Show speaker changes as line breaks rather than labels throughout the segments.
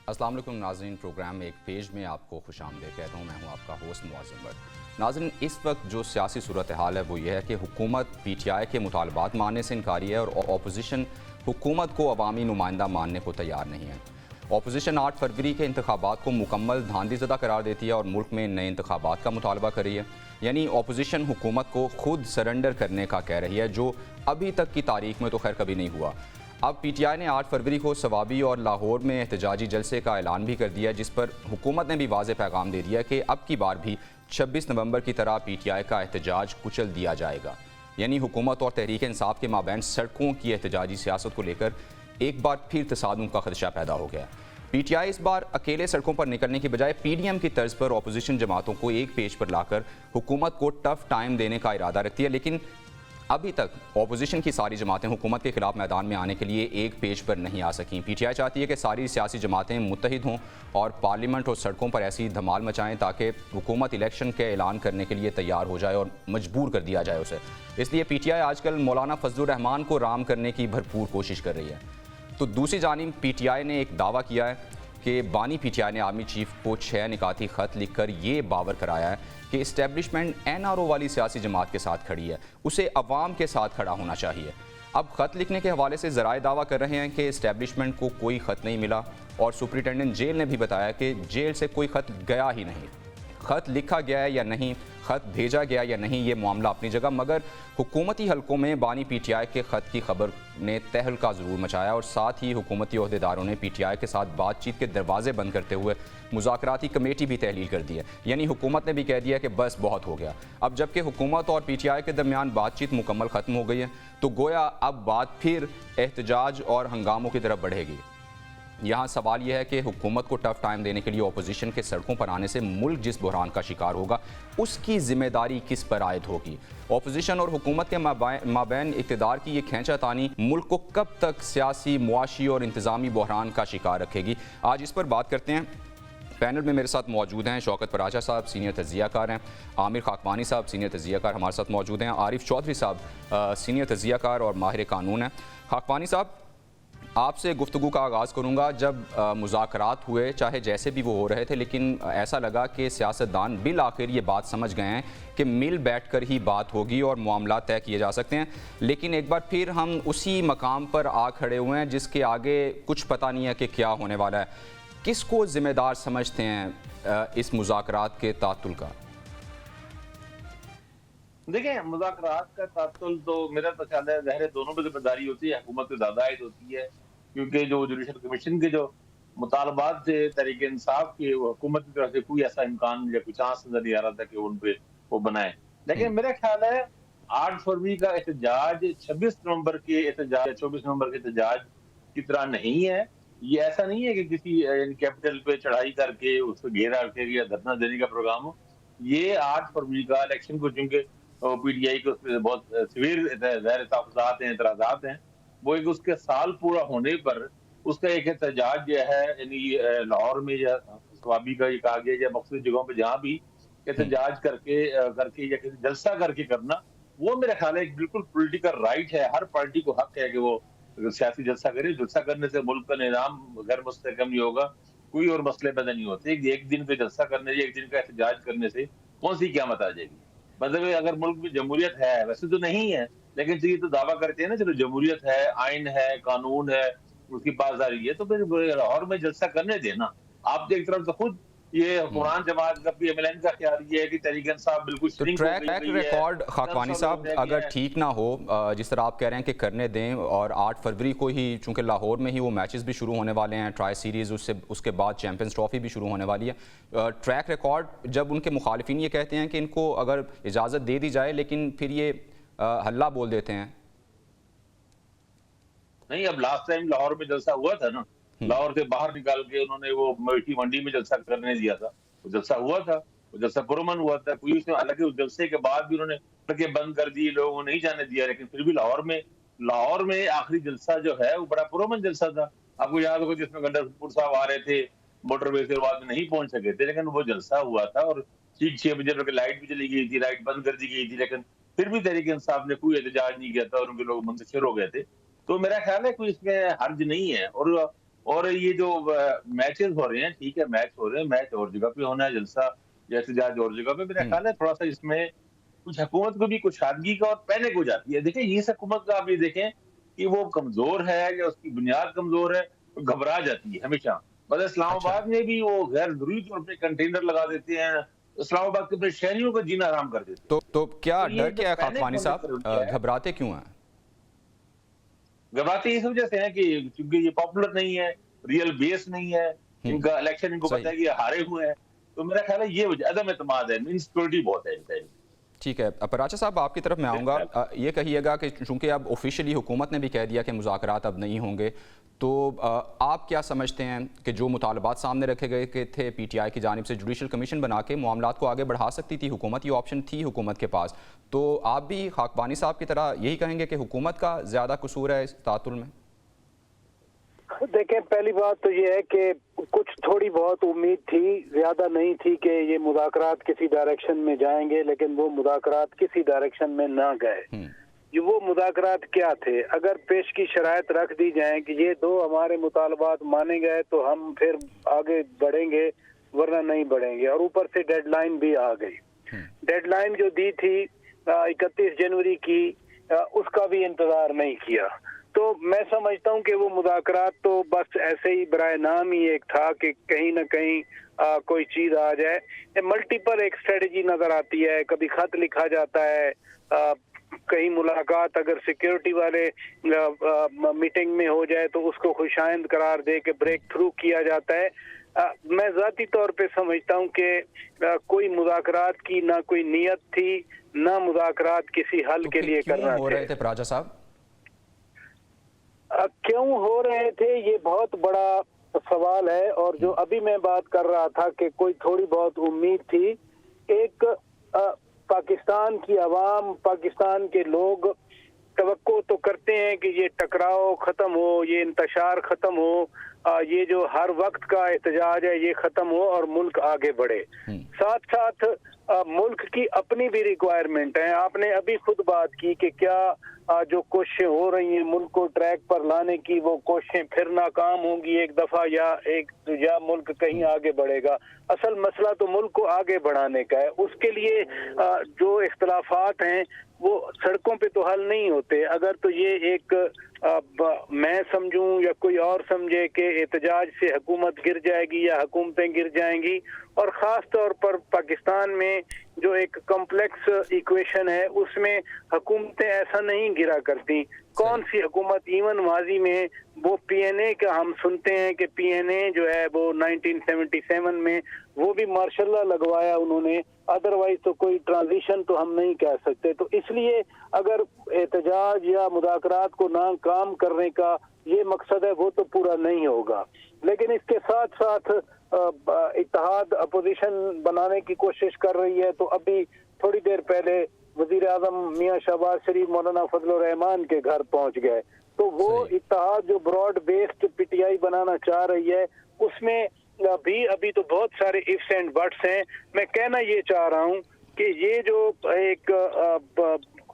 अस्सलाम वालेकुम नाज़रीन, प्रोग्राम एक पेज में आपको खुशामदीद कहता हूँ। मैं हूँ आपका होस्ट मुअज़्ज़म बट। नाज़रीन, इस वक्त जो सियासी सूरत हाल है वो ये है कि हुकूमत PTI के मुतालबात मानने से इनकारी है और अपोजिशन हुकूमत को अवामी नुमाइंदा मानने को तैयार नहीं है। अपोजिशन 8 फरवरी के इंतखाबात को मुकम्मल धांधलीज़दा करार देती है और मुल्क में नए इंतखाबात का मुतालबा कर रही है। यानी अपोजिशन हुकूमत को खुद सरेंडर करने का कह रही है, जो अभी तक की तारीख में तो खैर कभी नहीं हुआ। अब PTI ने 8 फरवरी को सवाबी और लाहौर में एहतजाजी जलसे का ऐलान भी कर दिया, जिस पर हुकूमत ने भी वाज़ेह पैगाम दे दिया कि अब की बार भी 26 नवंबर की तरह PTI का एहतजाज कुचल दिया जाएगा। यानी हुकूमत और तहरीक इंसाफ के माबैन सड़कों की एहतजाजी सियासत को लेकर एक बार फिर तसादुम का खदशा पैदा हो गया। PTI इस बार अकेले सड़कों पर निकलने की बजाय PDM की तर्ज पर अपोजिशन जमातों को एक पेज पर लाकर हुकूमत को टफ टाइम देने का इरादा रखती है, लेकिन अभी तक अपोजिशन की सारी जमातें हुकूमत के खिलाफ मैदान में आने के लिए एक पेज पर नहीं आ सकीं। PTI चाहती है कि सारी सियासी जमातें मुत्तहिद हों और पार्लियामेंट और सड़कों पर ऐसी धमाल मचाएं ताकि हुकूमत इलेक्शन के ऐलान करने के लिए तैयार हो जाए और मजबूर कर दिया जाए उसे। इसलिए PTI आजकल मौलाना फजलुर रहमान को राम करने की भरपूर कोशिश कर रही है। तो दूसरी जानिब PTI ने एक दावा किया है कि बानी PTI ने आर्मी चीफ को 6 निकाती ख़त लिखकर ये बावर कराया है कि इस्टेब्लिशमेंट NRO वाली सियासी जमात के साथ खड़ी है, उसे अवाम के साथ खड़ा होना चाहिए। अब ख़त लिखने के हवाले से ज़राए दावा कर रहे हैं कि इस्टेब्लिशमेंट को कोई ख़त नहीं मिला और सुपरिटेंडेंट जेल ने भी बताया कि जेल से कोई ख़त गया ही नहीं। ख़त लिखा गया है या नहीं, ख़त भेजा गया या नहीं, ये मामला अपनी जगह, मगर हुकूमती हलकों में बानी PTI के ख़त की खबर ने तहलका ज़रूर मचाया और साथ ही हुकूमती ओहदेदारों ने PTI के साथ बातचीत के दरवाजे बंद करते हुए मुज़ाकराती कमेटी भी तहलील कर दी है। यानी हुकूमत ने भी कह दिया कि बस बहुत हो गया। अब जबकि हुकूमत और PTI के दरमियान बातचीत मुकम्मल ख़त्म हो गई है, तो गोया अब बात फिर एहतजाज और हंगामों की तरफ बढ़ेगी। यहाँ सवाल यह है कि हुकूमत को टफ टाइम देने के लिए अपोजिशन के सड़कों पर आने से मुल्क जिस बुहरान का शिकार होगा उसकी जिम्मेदारी किस पर आयद होगी। अपोजिशन और हुकूमत के माबैन इक़्तिदार की ये खींचातानी मुल्क को कब तक सियासी, मुआशी और इंतज़ामी बुहरान का शिकार रखेगी। आज इस पर बात करते हैं। पैनल में मेरे साथ मौजूद हैं शौकत पराचा साहब, सीनियर तज्ज़ियाकार हैं, आमिर खाकवानी साहब, सीनियर तज्ज़ियाकार हमारे साथ मौजूद हैं, आरिफ चौधरी साहब सीनियर तज्ज़ियाकार और माहिर कानून हैं। खाकवानी साहब, आपसे गुफ्तगू का आगाज़ करूँगा। जब मुज़ाकरात हुए, चाहे जैसे भी वो हो रहे थे, लेकिन ऐसा लगा कि सियासतदान बिल आखिर ये बात समझ गए हैं कि मिल बैठकर ही बात होगी और मामला तय किए जा सकते हैं। लेकिन एक बार फिर हम उसी मकाम पर आ खड़े हुए हैं जिसके आगे कुछ पता नहीं है कि क्या होने वाला है। किसको ज़िम्मेदार समझते हैं इस मुज़ाकरात के तातुल का?
देखिए, मुज़ाकरात का तात्तुल तो मेरा तो ख्याल है ज़ाहिर है दोनों पे ज़िम्मेदारी होती है, हुकूमत पे ज़्यादा आयद होती है, क्योंकि जो जुडिशल कमीशन के जो मुतालबात थे तहरीक इंसाफ के, वो हुकूमत की तरफ से कोई ऐसा इम्कान या कोई चांस नज़र नहीं आ रहा था कि उन पे वो बनाए। लेकिन मेरा ख्याल है 8 फरवरी का एहतजाज 26 नवंबर के एहतजाज या 24 नवंबर के एहतजाज की तरह नहीं है। ये ऐसा नहीं है कि किसी यानी कैपिटल पे चढ़ाई करके उसको घेरा के या धरना देने का प्रोग्राम हो। ये 8 फरवरी का इलेक्शन को, चूंकि PTI के उसपे बहुत सीवियर ज़ाहिर तहफ़्फ़ुज़ात हैं, एतराज़ात हैं। वो एक उसके साल पूरा होने पर उसका एक एहतजाज जो है, यानी लाहौर में या स्वाबी का ये कहा गया या मुख्तलिफ जगहों पे जहाँ भी एहतजाज करके या किसी जलसा करके करना, वो मेरा ख्याल है एक बिल्कुल पॉलिटिकल राइट है। हर पार्टी को हक है कि वो सियासी जलसा करे। जलसा करने से मुल्क का निज़ाम गैर मुस्तहकम नहीं होगा, कोई और मसले पैदा नहीं होते। एक दिन का जलसा करने या एक दिन का एहतजाज करने से कौन सी क़यामत आ जाएगी? मतलब अगर मुल्क में जमहूरियत है, वैसे तो नहीं है, लेकिन ये तो दावा करते हैं ना, चलो जमहूरियत है, आइन है, कानून है, उसकी पासदारी है, तो फिर लाहौर में जलसा करने देना। आप एक तरफ तो खुद ये हुक्मरान जमात का PMLN का ख्याल ये है कि तहरीक इंसाफ बिल्कुल
तो
श्रिंक हो
ट्रैक
गई है,
रिकॉर्ड खाकवानी साहब
रह
अगर
गया है।
ठीक ना हो, जिस तरह आप कह रहे हैं कि करने दें, और 8 फरवरी को ही चूंकि लाहौर में ही वो मैचेस भी शुरू होने वाले हैं, ट्राई सीरीज़, उसके बाद चैंपियंस ट्रॉफी भी शुरू होने वाली है। ट्रैक रिकॉर्ड जब उनके मुखालिफिन ये कहते हैं कि इनको अगर इजाज़त दे दी जाए, लेकिन फिर ये हल्ला बोल देते हैं।
नहीं, अब लास्ट टाइम लाहौर में जलसा हुआ था ना, लाहौर से बाहर निकाल के उन्होंने वो मीठी मंडी में जलसा करने दिया था। वो जलसा हुआ था, वो जलसा पुरअमन हुआ था। कोई उसमें, हालांकि उस जलसे के बाद भी उन्होंने सड़कें बंद कर दी, लोगों को नहीं जाने दिया, लेकिन फिर भी लाहौर में आखिरी जलसा जो है वो बड़ा पुरअमन जलसा था। आपको याद होगा जिसमें गंडरपुर साहब आ रहे थे, मोटरवे से बाद में नहीं पहुंच सके थे, लेकिन वो जलसा हुआ था और ठीक 6 बजे लाइट भी चली गई थी, लाइट बंद कर दी गई थी, लेकिन फिर भी तहरीक इंसाफ ने कोई एहतजाज नहीं किया था और उनके लोग मुंतशिर हो गए थे। तो मेरा ख्याल है कोई इसमें हर्ज नहीं है। और और ये जो मैचेस हो रहे हैं, ठीक है मैच हो रहे हैं, मैच और जगह पे होना है, जलसा या एहतजाज और जगह पे, मेरा ख्याल है थोड़ा सा इसमें कुछ हुकूमत को भी कुशादगी का और पैनिक हो जाती है। देखिए ये हुकूमत का आप ये देखें कि वो कमजोर है या उसकी बुनियाद कमजोर है, तो घबरा जाती है हमेशा। मतलब
अच्छा,
इस्लामाबाद में भी वो गैर जरूरी तौर पे कंटेनर लगा देते हैं, इस्लामाबाद के अपने शहरियों का जीना आराम कर देते हैं।
तो क्या
तो ये
डर
जो
क्या है
पैनिक
खाकवानी
होने का
साहब,
रवैया है,
घबराते क्यों हैं?
घबराते इस वजह से है कि चूंकि ये पॉपुलर नहीं है, रियल बेस नहीं है,
हम्म,
इनका इलेक्शन इनको
सही।
पता है कि ये हारे हुए हैं। तो मेरा ख्याल है ये वजह अदम एतमाद है, इनसिक्योरिटी बहुत है इनका।
ठीक है, पराचा साहब आपकी तरफ मैं
मेरे
आऊँगा।
ख्याल
ये कहिएगा कि चूंकि अब ऑफिशियली हुकूमत ने भी कह दिया कि मुज़ाकरात अब नहीं होंगे, तो आप क्या समझते हैं कि जो मुतालबात सामने रखे गए के थे पीटीआई की जानिब से, जुडिशल कमीशन बना के मामलात को आगे बढ़ा सकती थी हुकूमत, ये ऑप्शन थी हुकूमत के पास, तो आप भी खाकबानी साहब की तरह यही कहेंगे कि हुकूमत का ज़्यादा कसूर है इस तातुल में?
देखें, पहली बात तो ये है कि कुछ थोड़ी बहुत उम्मीद थी, ज्यादा नहीं थी कि ये मुज़ाकरात किसी डायरेक्शन में जाएंगे, लेकिन वो मुज़ाकरात किसी डायरेक्शन में ना गए। ये वो मुज़ाकरात क्या थे? अगर पेश की शराइत रख दी जाए कि ये दो हमारे मुतालबात माने गए तो हम फिर आगे बढ़ेंगे, वरना नहीं बढ़ेंगे। और ऊपर से डेडलाइन भी आ गई। डेडलाइन जो दी थी 31 जनवरी की, उसका भी इंतजार नहीं किया। तो मैं समझता हूँ कि वो मुज़ाकरात तो बस ऐसे ही बराए नाम ही एक था कि कहीं ना कहीं कोई चीज आ जाए। मल्टीपल एक स्ट्रेटजी नजर आती है, कभी खत लिखा जाता है, कहीं मुलाकात अगर सिक्योरिटी वाले मीटिंग में हो जाए तो उसको खुशाइंद करार दे के ब्रेक थ्रू किया जाता है। मैं जाती तौर पे समझता हूँ कि कोई मुज़ाकरात की ना कोई नियत थी, ना मुज़ाकरात किसी हल
तो
के लिए
क्यों
करना
हो
थे।
रहे थे पराचा साहब?
क्यों हो रहे थे, ये बहुत बड़ा सवाल है। और जो अभी मैं बात कर रहा था कि कोई थोड़ी बहुत उम्मीद थी, एक पाकिस्तान की आवाम, पाकिस्तान के लोग तवक्को तो करते हैं कि ये टकराव खत्म हो, ये इंतशार खत्म हो, ये जो हर वक्त का एहतजाज है ये खत्म हो और मुल्क आगे बढ़े। साथ साथ मुल्क की अपनी भी रिक्वायरमेंट है। आपने अभी खुद बात की कि क्या जो कोशिशें हो रही हैं मुल्क को ट्रैक पर लाने की, वो कोशिशें फिर नाकाम होंगी एक दफा, या मुल्क कहीं आगे बढ़ेगा। असल मसला तो मुल्क को आगे बढ़ाने का है। उसके लिए जो इख्तलाफात हैं वो सड़कों पे तो हल नहीं होते। अगर तो ये एक मैं समझूं या कोई और समझे कि एहतजाज से हुकूमत गिर जाएगी या हुकूमतें गिर जाएंगी, और ख़ास तौर पर पाकिस्तान में जो एक कॉम्प्लेक्स इक्वेशन है उसमें हुकूमतें ऐसा नहीं गिरा करती। कौन सी हुकूमत, इवन माजी में वो पीएनए का हम सुनते हैं कि पीएनए जो है वो 1977 में वो भी मार्शल लॉ लगवाया उन्होंने, अदरवाइज तो कोई ट्रांजिशन तो हम नहीं कह सकते। तो इसलिए अगर एहतजाज या मुज़ाकरात को नाकाम करने का ये मकसद है वो तो पूरा नहीं होगा। लेकिन इसके साथ साथ इत्तेहाद अपोजिशन बनाने की कोशिश कर रही है। तो अभी थोड़ी देर पहले वजीर आजम मियाँ शहबाज शरीफ मौलाना फजलुर रहमान के घर पहुंच गए। तो वो इत्तेहाद जो ब्रॉड बेस्ड पीटीआई बनाना चाह रही है उसमें भी अभी तो बहुत सारे इफ्स एंड बट्स हैं। मैं कहना ये चाह रहा हूँ कि ये जो एक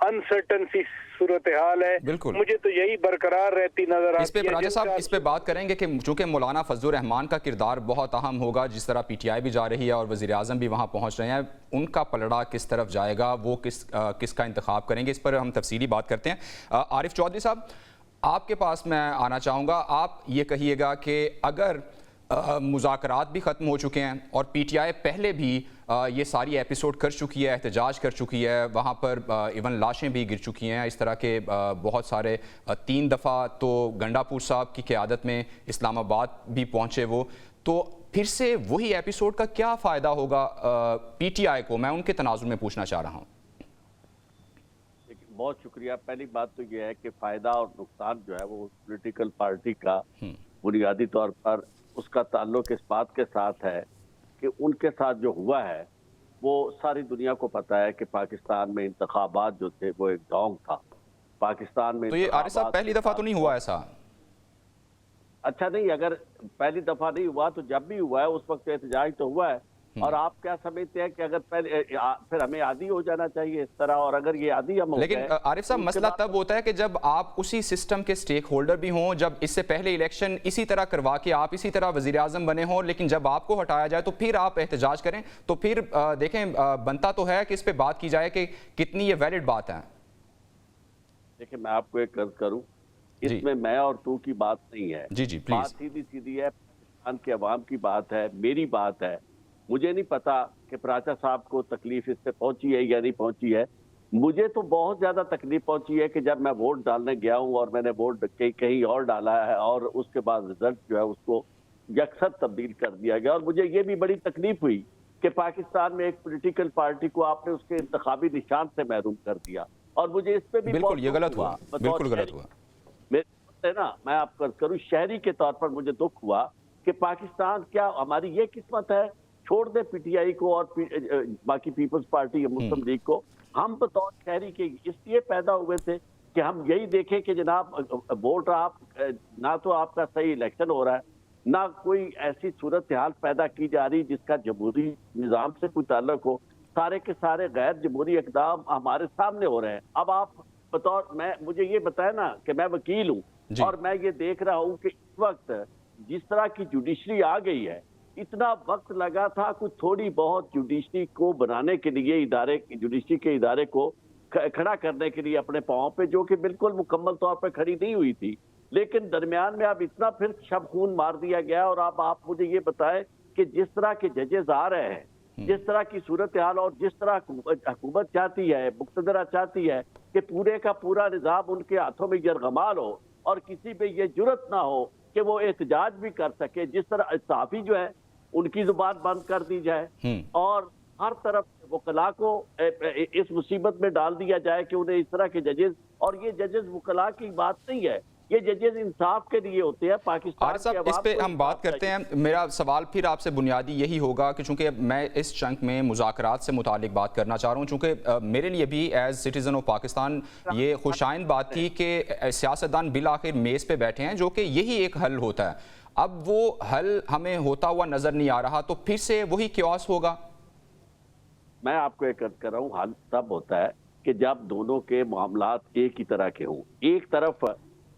अनसर्टन सी सूरत हाल है, मुझे तो यही बरकरार रहती नजर आती है।
इस पे राजा साहब इस पे बात करेंगे कि चूंकि मौलाना फजलुर रहमान का किरदार बहुत अहम होगा, जिस तरह पीटीआई भी जा रही है और वज़ीर आज़म भी वहाँ पहुँच रहे हैं, उनका पलड़ा किस तरफ जाएगा, वो किसका इंतखाब करेंगे, इस पर हम तफसीली बात करते हैं। आरिफ चौधरी साहब, आपके पास मैं आना चाहूँगा। आप ये कहिएगा कि अगर मुज़ाकरात भी ख़त्म हो चुके हैं और पीटीआई पहले भी ये सारी एपिसोड कर चुकी है, एहतजाज कर चुकी है, वहाँ पर इवन लाशें भी गिर चुकी हैं, इस तरह के बहुत सारे 3 दफ़ा तो गंडापुर साहब की क़यादत में इस्लामाबाद भी पहुँचे वो, तो फिर से वही एपिसोड का क्या फ़ायदा होगा पीटीआई को? मैं उनके तनाजुर में पूछना चाह रहा हूँ।
बहुत शुक्रिया। पहली बात तो यह है कि फ़ायदा और नुकसान जो है वो पॉलिटिकल पार्टी का बुनियादी तौर पर उसका ताल्लुक इस बात के साथ है कि उनके साथ जो हुआ है वो सारी दुनिया को पता है कि पाकिस्तान में इंतखाबात जो थे वो एक ढोंग था। पाकिस्तान में
तो ये आरिफ साहब पहली दफ़ा तो नहीं हुआ ऐसा?
अच्छा नहीं, अगर पहली दफ़ा नहीं हुआ तो जब भी हुआ है उस वक्त एहतजाज तो हुआ है। और आप क्या समझते हैं कि अगर पहले फिर हमें आदी हो जाना चाहिए इस तरह, और अगर ये आदी हम हो
लेकिन
गए,
आरिफ साहब, मसला तब होता है कि जब आप उसी सिस्टम के स्टेक होल्डर भी हों, जब इससे पहले इलेक्शन इसी तरह करवा के आप इसी तरह वजीर आजम बने हों, लेकिन जब आपको हटाया जाए तो फिर आप एहतजाज करें, तो फिर देखें बनता तो है कि इस पर बात की जाए कि कितनी ये वैलिड बात है।
देखिए मैं आपको एक अर्ज करूं, इसमें मैं और तू की बात नहीं है।
जी जी प्लीज।
बात सीधी सीधी है, पाकिस्तान के अवाम की बात है, मेरी बात है। मुझे नहीं पता कि प्राचा साहब को तकलीफ इससे पहुंची है या नहीं पहुंची है। मुझे तो बहुत ज्यादा तकलीफ पहुंची है कि जब मैं वोट डालने गया हूं और मैंने वोट कहीं और डाला है और उसके बाद रिजल्ट जो है उसको यकसर तब्दील कर दिया गया, और मुझे ये भी बड़ी तकलीफ हुई कि पाकिस्तान में एक पॉलिटिकल पार्टी को आपने उसके इंतखाबी निशान से महरूम कर दिया, और मुझे इस पे भी
बिल्कुल ये गलत हुआ, बिल्कुल गलत हुआ।
मेरे ना मैं आपको करूं, शहरी के तौर पर मुझे दुख हुआ कि पाकिस्तान, क्या हमारी ये किस्मत है, छोड़ दे पीटीआई को और बाकी पीपल्स पार्टी या मुस्लिम लीग को, हम बतौर शहरी के इसलिए पैदा हुए थे कि हम यही देखें कि जनाब वोट आप ना तो आपका सही इलेक्शन हो रहा है, ना कोई ऐसी सूरत हाल पैदा की जा रही जिसका जमहूरी निज़ाम से कोई ताल्लुक हो। सारे के सारे गैर जमहूरी इक़दाम हमारे सामने हो रहे हैं। अब आप बतौर, मुझे ये बताए ना कि मैं वकील हूँ और मैं ये देख रहा हूँ कि इस वक्त जिस तरह की जुडिशरी आ गई है, इतना वक्त लगा था कुछ थोड़ी बहुत जुडिशरी को बनाने के लिए, जुडिशरी के इदारे को खड़ा करने के लिए अपने पांव पे, जो कि बिल्कुल मुकम्मल तौर पर खड़ी नहीं हुई थी। लेकिन दरमियान में अब इतना फिर शब खून मार दिया गया। और अब आप मुझे ये बताएं कि जिस तरह के जजेस आ रहे हैं, जिस तरह की सूरत हाल, और जिस तरह हुकूमत चाहती है, मुक्तदरा चाहती है कि पूरे का पूरा निज़ाम उनके हाथों में यरगमाल हो और किसी पे ये जुर्रत ना हो कि वो एहतजाज भी कर सके, जिस तरह सहाफ़ी जो है उनकी जुबान बंद कर दी जाए और हर तरफ वकला को इस मुसीबत में डाल दिया जाए कि उन्हें इस तरह के जजेस, और ये जजेस वकला की बात नहीं है, ये जजेस इंसाफ के लिए होते हैं। पाकिस्तान
साहब इस पे हम बात करते हैं। मेरा सवाल फिर आपसे बुनियादी यही होगा कि चूंकि मैं इस चंक में मुज़ाकरात से मुतालिक बात करना चाह रहा हूँ, चूंकि मेरे लिए भी एज सिटीजन ऑफ पाकिस्तान ये खुशाइंद बात थी कि सियासतदान बिल आखिर मेज़ पे बैठे हैं, जो कि यही एक हल होता है। अब वो हल हमें होता हुआ नजर नहीं आ रहा, तो फिर से वही क्यास होगा।
मैं आपको एक अर्ज कर रहा हूँ, हल तब होता है कि जब दोनों के मामलात एक ही तरह के हों। एक तरफ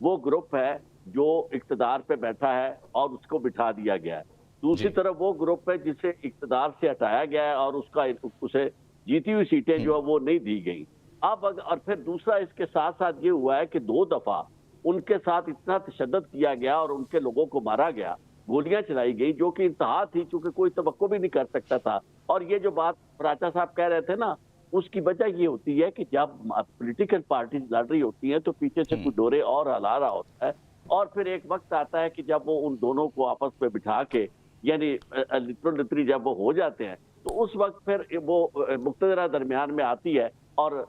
वो ग्रुप है जो इक्तदार पे बैठा है और उसको बिठा दिया गया है, दूसरी तरफ वो ग्रुप है जिसे इक्तदार से हटाया गया है और उसे जीती हुई सीटें जो है वो नहीं दी गई। अब और फिर दूसरा इसके साथ साथ ये हुआ है कि 2 दफा उनके साथ इतना तशद्दुद किया गया और उनके लोगों को मारा गया, गोलियां चलाई गई, जो कि इंतहा थी, चूंकि कोई तवक्को भी नहीं कर सकता था। और ये जो बात प्राचा साहब कह रहे थे ना, उसकी वजह ये होती है कि जब पॉलिटिकल पार्टीज लड़ रही होती हैं तो पीछे से कुछ डोरे और हला रहा होता है, और फिर एक वक्त आता है कि जब वो उन दोनों को आपस में बिठा के, यानी लिटरली जब वो हो जाते हैं, तो उस वक्त फिर वो मुक्तदरा दरमियान में आती है और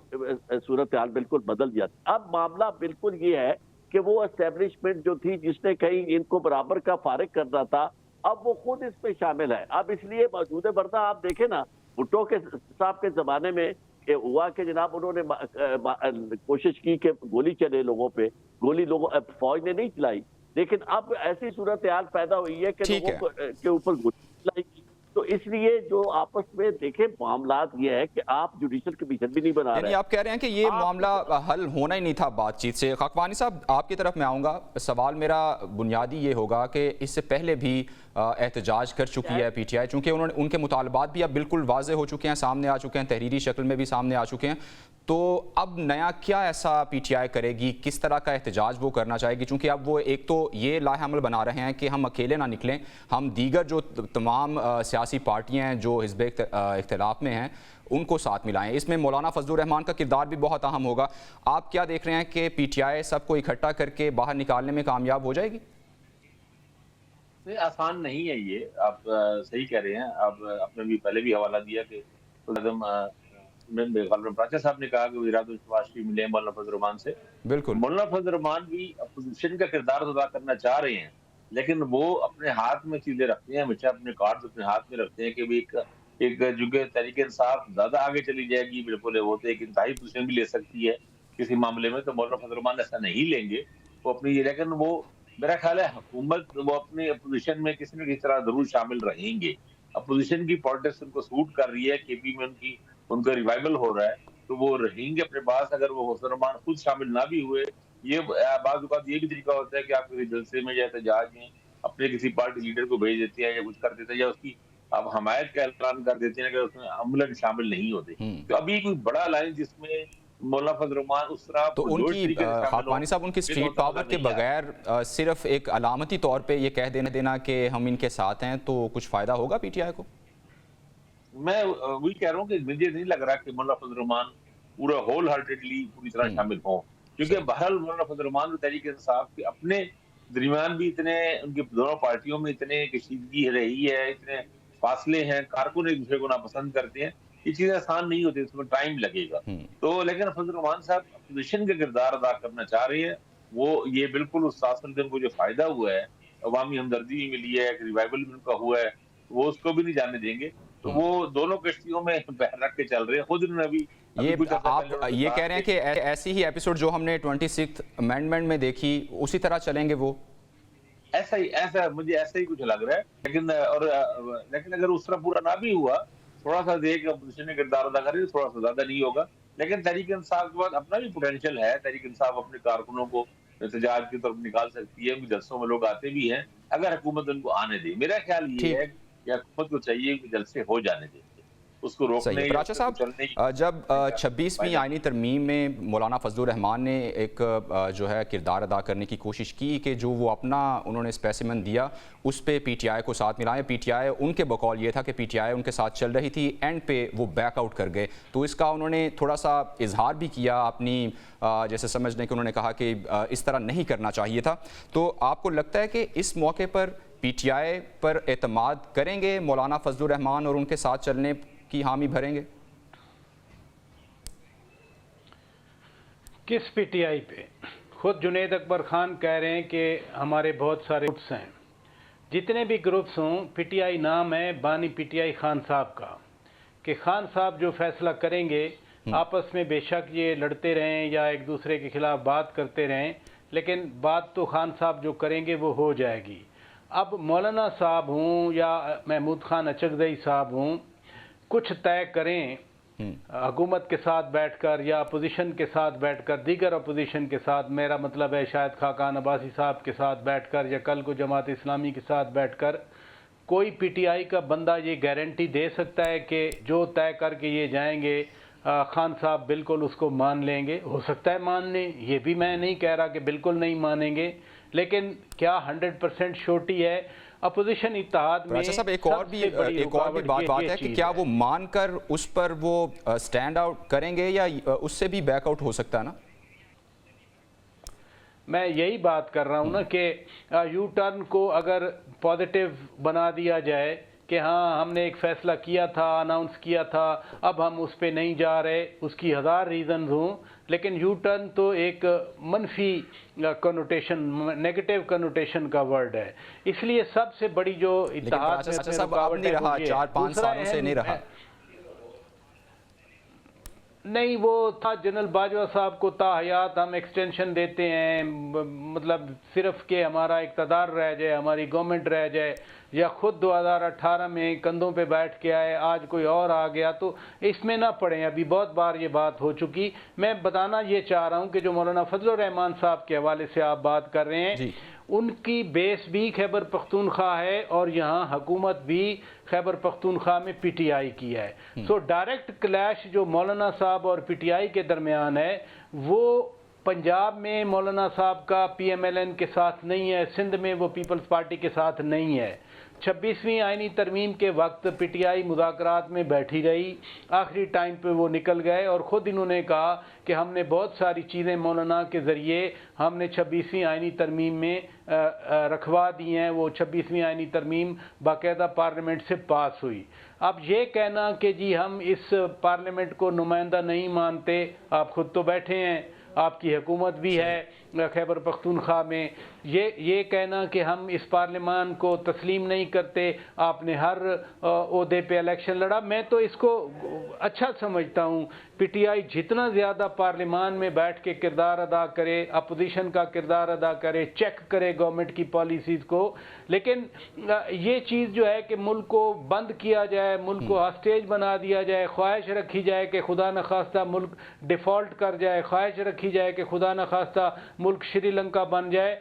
सूरत हाल बिल्कुल बदल जाती है। अब मामला बिल्कुल ये है कि वो एस्टेब्लिशमेंट जो थी जिसने कहीं इनको बराबर का फारिग करना था, अब वो खुद इसमें शामिल है। अब इसलिए मौजूद है, वरना आप देखें ना, भुट्टो के साहब के जमाने में हुआ कि जनाब उन्होंने कोशिश की कि गोली चले लोगों पे, गोली फौज ने नहीं चलाई, लेकिन अब ऐसी सूरत हाल पैदा हुई है कि लोगों के ऊपर गोली चलाई। तो इसलिए जो आपस में देखें मामलात ये है कि आप जुडिशल कमीशन भी नहीं बना रहे।
आप कह रहे हैं कि ये मामला हल होना ही नहीं था बातचीत से। खाकवानी साहब आपकी तरफ मैं आऊँगा। सवाल मेरा बुनियादी ये होगा कि इससे पहले भी एहतजाज कर चुकी है पीटीआई, चूँकि उनके मुतालबात भी अब बिल्कुल वाजे हो चुके हैं, सामने आ चुके हैं, तहरीरी शक्ल में भी सामने आ चुके हैं। तो अब नया क्या ऐसा पीटीआई करेगी, किस तरह का एहतजाज वो करना चाहेगी? चूँकि अब वो एक तो ये लाहमल बना रहे हैं कि हम अकेले ना निकलें, हम दीगर जो तमाम सियासी पार्टियाँ हैं जो हिज़्ब इख्तिलाफ में हैं उनको साथ मिलाएं। इसमें मौलाना फजलुर रहमान का किरदार भी बहुत अहम होगा। आप क्या देख रहे हैं कि पीटीआई सबको इकट्ठा करके बाहर निकालने में कामयाब हो जाएगी?
आसान नहीं है ये, आप सही कह रहे हैं। आप आपने भी पहले भी हवाला दिया कि प्राचा साहब ने कहा कि वज़ीर-ए-आज़म मिले मौलाना फजलुर रहमान से। बिल्कुल, मौलाना फजलुर रहमान भी अपोजिशन का किरदार अदा करना चाह रहे हैं, लेकिन वो अपने हाथ में चीजें रखते हैं, हमेशा अपने कार्ड अपने हाथ में रखते हैं कि भी एक जो तहरीक इंसाफ ज्यादा आगे चली जाएगी, बिल्कुल वो तो एक इंतहाई पोजीशन भी ले सकती है किसी मामले में, तो मौलाना फजलुर रहमान ऐसा नहीं लेंगे वो अपनी ये। लेकिन वो मेरा ख्याल है हुकूमत वो अपनी अपोजिशन में किसी न किसी तरह जरूर शामिल रहेंगे, अपोजिशन की पॉलिटिक्स उनको सूट कर रही है, केपी में उनका रिवाइवल हो रहा है, तो वो रहेंगे अपने पास। अगर वो हुस्न रहमान खुद शामिल ना भी हुए, ये बात ये भी तरीका होता है कि आप किसी जलसे में या एहतजाज में अपने किसी पार्टी लीडर को भेज देते हैं या कुछ कर देते हैं, या उसकी आप हमायत का ऐलान कर देते हैं अगर उसमें अमलन शामिल नहीं होते। तो अभी कोई बड़ा लाइन जिसमें मौलाना फजल रहमान उस तरह
तो उनकी खाकवानी साहब उनकी स्ट्रीट पावर के बगैर सिर्फ एक अलामती तौर पे ये कह देना कि हम इनके साथ हैं, तो कुछ फायदा होगा पीटीआई को?
मैं वही कह रहा हूँ कि मुझे नहीं लग रहा कि मौलाना फजल रहमान पूरा होल हार्टेडली पूरी तरह शामिल हों, क्योंकि बहरहाल मौलाना फजल रहमान तहरीक इंसाफ के अपने दरमियान भी इतने, उनकी दोनों पार्टियों में इतने कशीदगी रही है, इतने फासले हैं, कारकुन एक दूसरे को नापसंद करते हैं, ये चीजें आसान नहीं होती, इसमें टाइम लगेगा। तो लेकिन फजल रहमान साहब अपोजिशन का किरदार अदा करना चाह रहे हैं। वो ये बिल्कुल उस 7 साल के उनको जो फायदा हुआ है, अवामी हमदर्दी भी मिली है, रिवाइवल भी उनका हुआ है, वो उसको भी नहीं जाने देंगे। तो वो दोनों कश्तियों में पैर रख के चल रहे हैं। खुद उन्होंने अभी कुछ
आप ये कह रहे हैं कि ऐसी ही एपिसोड जो हमने 26th अमेंडमेंट में देखी उसी तरह चलेंगे वो?
ऐसा मुझे ऐसा ही कुछ लग रहा है। लेकिन अगर उस तरह पूरा ना भी हुआ, थोड़ा सा देख अपोजिशन ने किरदार अदा करे, थोड़ा सा ज्यादा नहीं होगा। लेकिन तहरीक इंसाफ के बाद अपना भी पोटेंशियल है, तहरीक इंसाफ अपने कारकुनों को एहतजाज की तरफ निकाल सकती है, जलसों में लोग आते भी हैं अगर हुकूमत उनको आने दे। मेरा ख्याल ये है कि हुकूमत को चाहिए कि जलसे हो जाने दें, उसको रोकने।
राजा साहब, जब 26वीं आईनी तरमीम में मौलाना फजलुर रहमान ने एक जो है किरदार अदा करने की कोशिश की कि जो वो अपना उन्होंने स्पेसिमन दिया उस पे पीटीआई को साथ मिलाएं, पीटीआई उनके बकौल ये था कि पीटीआई उनके साथ चल रही थी, एंड पे वो बैकआउट कर गए, तो इसका उन्होंने थोड़ा सा इजहार भी किया अपनी जैसे समझने कि उन्होंने कहा कि इस तरह नहीं करना चाहिए था। तो आपको लगता है कि इस मौके पर पीटीआई पर एतमाद करेंगे मौलाना फजलुर रहमान और उनके साथ चलने की हामी भरेंगे?
किस पीटीआई पे? खुद जुनेद अकबर खान कह रहे हैं कि हमारे बहुत सारे ग्रुप्स हैं। जितने भी ग्रुप्स हों, पीटीआई नाम है बानी पीटीआई खान साहब का, कि खान साहब जो फैसला करेंगे, आपस में बेशक ये लड़ते रहें या एक दूसरे के खिलाफ बात करते रहें, लेकिन बात तो खान साहब जो करेंगे वो हो जाएगी। अब मौलाना साहब हों या महमूद खान अचकज़ई साहब हों, कुछ तय करें हुकूमत के साथ बैठकर या अपोजिशन के साथ बैठकर, दीगर अपोजिशन के साथ, मेरा मतलब है शायद खाकान अब्बासी साहब के साथ बैठकर या कल को जमात इस्लामी के साथ बैठकर, कोई पीटीआई का बंदा ये गारंटी दे सकता है कि जो तय करके ये जाएंगे खान साहब बिल्कुल उसको मान लेंगे? हो सकता है मान लें, ये भी मैं नहीं कह रहा कि बिल्कुल नहीं मानेंगे, लेकिन क्या 100% श्योरिटी है? अपोजिशन इत्तेहाद में
सब एक और भी बात है कि क्या वो मानकर उस पर वो स्टैंड आउट करेंगे या उससे भी बैकआउट हो सकता है ना?
मैं यही बात कर रहा हूँ ना कि यू टर्न को अगर पॉजिटिव बना दिया जाए कि हाँ हमने एक फ़ैसला किया था, अनाउंस किया था, अब हम उस पर नहीं जा रहे, उसकी 1000 रीज़न्स हों, लेकिन यू टर्न तो एक मनफी कनोटेशन, नेगेटिव कनोटेशन का वर्ड है। इसलिए सबसे बड़ी जो इत्तेहाद में रुकावट है,
4-5 सालों से नहीं रहा।
नहीं, वो था जनरल बाजवा साहब को ताहयात हम एक्सटेंशन देते हैं, मतलब सिर्फ कि हमारा इक़्तिदार रह जाए, हमारी गवर्नमेंट रह जाए, या खुद 2018 में कंधों पे बैठ के आए, आज कोई और आ गया, तो इसमें ना पड़े। अभी बहुत बार ये बात हो चुकी। मैं बताना ये चाह रहा हूँ कि जो मौलाना फजलुर रहमान साहब के हवाले से आप बात कर रहे हैं, उनकी बेस भी खैबर पख्तूनख्वा है और यहाँ हुकूमत भी खैबर पख्तूनख्वा में पीटीआई की है। सो डायरेक्ट क्लैश जो मौलाना साहब और पीटीआई के दरमियान है, वो पंजाब में मौलाना साहब का पीएमएलएन के साथ नहीं है, सिंध में वो पीपल्स पार्टी के साथ नहीं है। 26वीं आईनी तरमीम के वक्त पीटीआई मुज़ाकरात में बैठी रही, आखिरी टाइम पे वो निकल गए और ख़ुद इन्होंने कहा कि हमने बहुत सारी चीज़ें मौलाना के ज़रिए हमने 26वीं आईनी तरमीम में रखवा दी हैं। वो 26वीं आईनी तरमीम बाकायदा पार्लियामेंट से पास हुई। अब ये कहना कि जी हम इस पार्लियामेंट को नुमाइंदा नहीं मानते, आप ख़ुद तो बैठे हैं, आपकी हुकूमत भी है, खैबर पख्तूनख्वा में, ये कहना कि हम इस पार्लियामान को तस्लीम नहीं करते, आपने हर ओहदे पे इलेक्शन लड़ा, मैं तो इसको अच्छा समझता हूँ। पीटीआई जितना ज़्यादा पार्लियामान में बैठ के किरदार अदा करे, अपोजिशन का किरदार अदा करे, चेक करे गवर्नमेंट की पॉलिसीज़ को, लेकिन ये चीज़ जो है कि मुल्क को बंद किया जाए, मुल्क को हॉस्टेज बना दिया जाए, ख्वाहिश रखी जाए कि खुदा न खास्ता मुल्क डिफ़ॉल्ट कर जाए, ख्वाहिश रखी जाए कि खुदा न खास्ता मुल्क श्रीलंका बन जाए,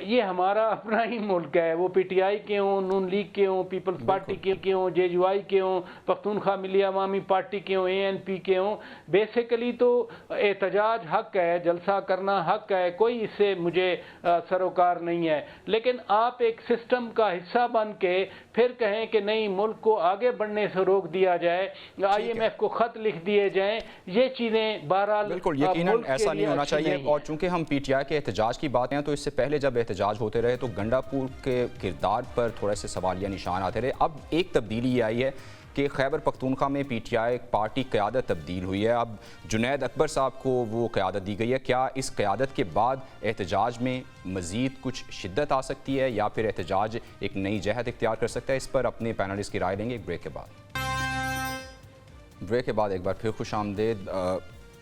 ये हमारा अपना ही मुल्क है। वो पीटीआई के हों, नून लीग के हों, पीपल्स पार्टी के हों, जेजेवाई के हों, पख्तूनख्वा मिली अवामी पार्टी के हों, एएनपी के हों, बेसिकली तो एहतजाज हक है, जलसा करना हक है, कोई इससे मुझे सरोकार नहीं है। लेकिन आप एक सिस्टम का हिस्सा बन के फिर कहें कि नहीं, मुल्क को आगे बढ़ने से रोक दिया जाए, IMF को खत लिख दिए जाएं, ये चीज़ें बहरहाल
बिल्कुल यकीनन ऐसा नहीं होना चाहिए। और चूंकि हम पीटीआई के एहतजाज की बात हैं, तो इससे पहले जब एहतजाज होते रहे तो गंडापुर के किरदार पर थोड़े से सवालिया निशान आते रहे। अब एक तब्दीली आई है कि खैबर पख्तूनख्वा में पीटीआई पार्टी क़यादत तब्दील हुई है। अब जुनैद अकबर साहब को वो क़यादत दी गई है। क्या इस क़यादत के बाद एहतजाज में मज़ीद कुछ शिद्दत आ सकती है या फिर एहतजाज एक नई जहत इख्तियार कर सकता है? इस पर अपने पैनलिस्ट की राय लेंगे एक ब्रेक के बाद। ब्रेक के बाद एक बार फिर खुश आमदेद।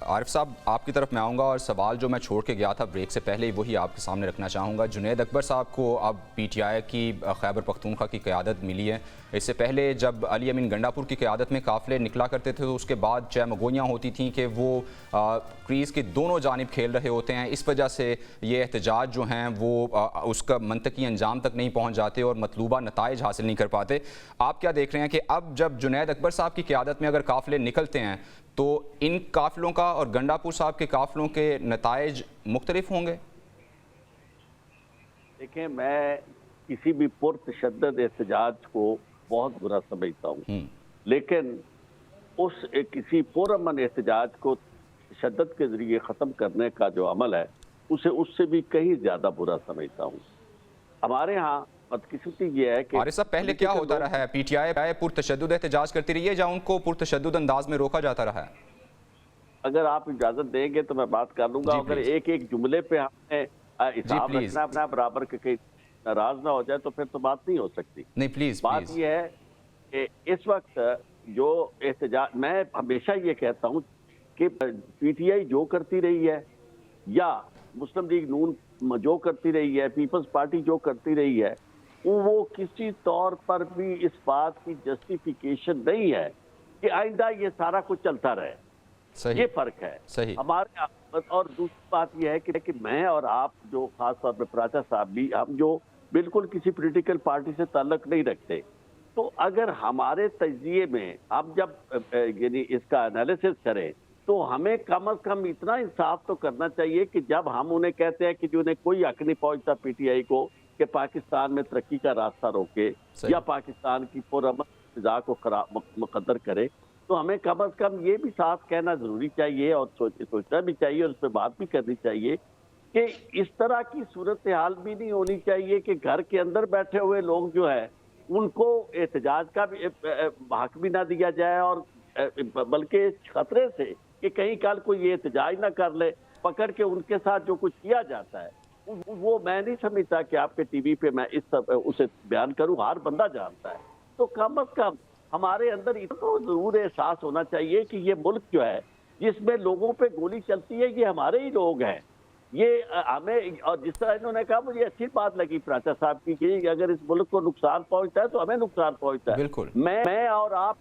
आरिफ साहब, आपकी तरफ मैं आऊँगा और सवाल जो मैं छोड़ के गया था ब्रेक से पहले ही वही आपके सामने रखना चाहूँगा। जुनैद अकबर साहब को अब पीटीआई की खैबर पख्तूनख्वा की क़यादत मिली है। इससे पहले जब अली अमीन गंडापुर की क़यादत में काफ़िले निकला करते थे तो उसके बाद चहमगोइयाँ होती थीं कि वो क्रीज़ की दोनों जानिब खेल रहे होते हैं। इस वजह से ये एहतजाज जो हैं वो उसका मंतकी अंजाम तक नहीं पहुँच जाते और मतलूबा नताइज हासिल नहीं कर पाते। आप क्या देख रहे हैं कि अब जब जुनैद अकबर साहब की क़यादत में अगर काफ़िले निकलते हैं तो इन काफ़िलों का और गंडापुर साहब के काफ़िलों के नताइज मुख्तलिफ होंगे?
देखें, मैं किसी भी पुरतशद्दद एहतजाज को बहुत बुरा समझता हूँ, लेकिन उस किसी पुरअमन एहतजाज को तशद्दुद के जरिए ख़त्म करने का जो अमल है उसे उससे भी कहीं ज़्यादा बुरा समझता हूँ। हमारे यहाँ बदकिस्मती ये है कि
आरिफ साहब, पहले क्या होता रहा है? पीटीआई पुरतशद्दुद एहतजाज करती रही है या उनको पुरतशद्दुद अंदाज में रोका जाता रहा है?
अगर आप इजाजत देंगे तो मैं बात कर लूंगा। अगर एक एक जुमले पे हमने हिसाब रखना अपना बराबर के कहीं नाराज ना हो जाए तो फिर तो बात नहीं हो सकती।
नहीं प्लीज।
बात यह है कि इस वक्त जो एहतजाज, मैं हमेशा ये कहता हूँ कि पीटीआई जो करती रही है या मुस्लिम लीग नून जो करती रही है, पीपल्स पार्टी जो करती रही है, वो किसी तौर पर भी इस बात की जस्टिफिकेशन नहीं है कि आइंदा ये सारा कुछ चलता रहे।
सही।
ये फर्क है
सही।
हमारे। और दूसरी बात यह है कि मैं और आप जो खास तौर पर प्राचा साहब भी, हम जो बिल्कुल किसी पॉलिटिकल पार्टी से ताल्लुक नहीं रखते, तो अगर हमारे तजिए में हम जब यानी इसका एनालिसिस करें तो हमें कम अज कम इतना इंसाफ तो करना चाहिए कि जब हम उन्हें कहते हैं कि जो उन्हें कोई हक नहीं पहुंचता पीटीआई को कि पाकिस्तान में तरक्की का रास्ता रोके या पाकिस्तान की पुरअमन फिजा को मुकद्दर करे, तो हमें कम अज कम ये भी साफ कहना जरूरी चाहिए और सोचना भी चाहिए और उस पर बात भी करनी चाहिए कि इस तरह की सूरत हाल भी नहीं होनी चाहिए कि घर के अंदर बैठे हुए लोग जो है उनको एहतजाज का भी हक भी ना दिया जाए, और बल्कि खतरे से कि कहीं कल कोई ये एहतजाज ना कर ले, पकड़ के उनके साथ जो कुछ किया जाता है वो मैं नहीं समझता कि आपके टीवी पे मैं इस सब उसे बयान करूं। हर बंदा जानता है। तो कम अज कम हमारे अंदर इतना तो जरूर एहसास होना चाहिए कि ये मुल्क जो है जिसमें लोगों पे गोली चलती है ये हमारे ही लोग हैं। ये हमें, और जिस तरह इन्होंने कहा, मुझे अच्छी बात लगी प्राचा साहब की कि अगर इस मुल्क को नुकसान पहुंचता है तो हमें नुकसान पहुंचता है।
बिल्कुल।
मैं और आप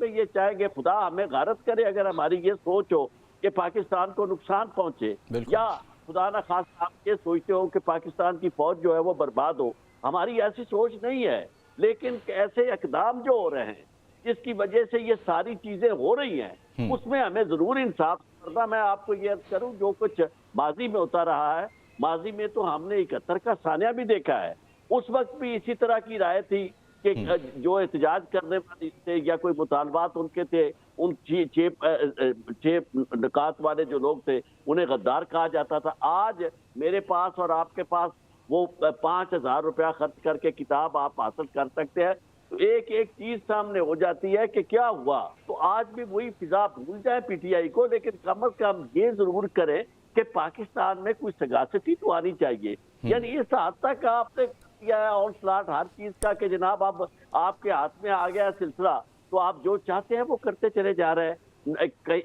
में ये चाहेंगे खुदा हमें गारत करे अगर हमारी ये सोच हो कि पाकिस्तान को नुकसान पहुंचे, या खुदा ना खास आप ये सोचते हो कि पाकिस्तान की फौज जो है वो बर्बाद हो। हमारी ऐसी सोच नहीं है, लेकिन ऐसे इकदाम जो हो रहे हैं जिसकी वजह से ये सारी चीजें हो रही हैं उसमें हमें जरूर इंसाफ करना। मैं आपको ये अर्ज करूं, जो कुछ माजी में होता रहा है, माजी में तो हमने 71 का सानिया भी देखा है। उस वक्त भी इसी तरह की राय थी कि जो एहतजाज करने वाले थे या कोई मुतालबात उनके थे, उन 6 निकात वाले जो लोग थे उन्हें गद्दार कहा जाता था। आज मेरे पास और आपके पास वो 5,000 रुपया खर्च करके किताब आप हासिल कर सकते हैं, तो एक एक चीज सामने हो जाती है कि क्या हुआ। तो आज भी वही फिजा भूल जाए पीटीआई को, लेकिन कम अज कम ये जरूर करें कि पाकिस्तान में कोई सगासती तो आनी चाहिए। यानी इस हद तक आपने किया है और स्लाट हर चीज का कि जनाब अब आपके हाथ में आ गया सिलसिला, तो आप जो चाहते हैं वो करते चले जा रहे हैं।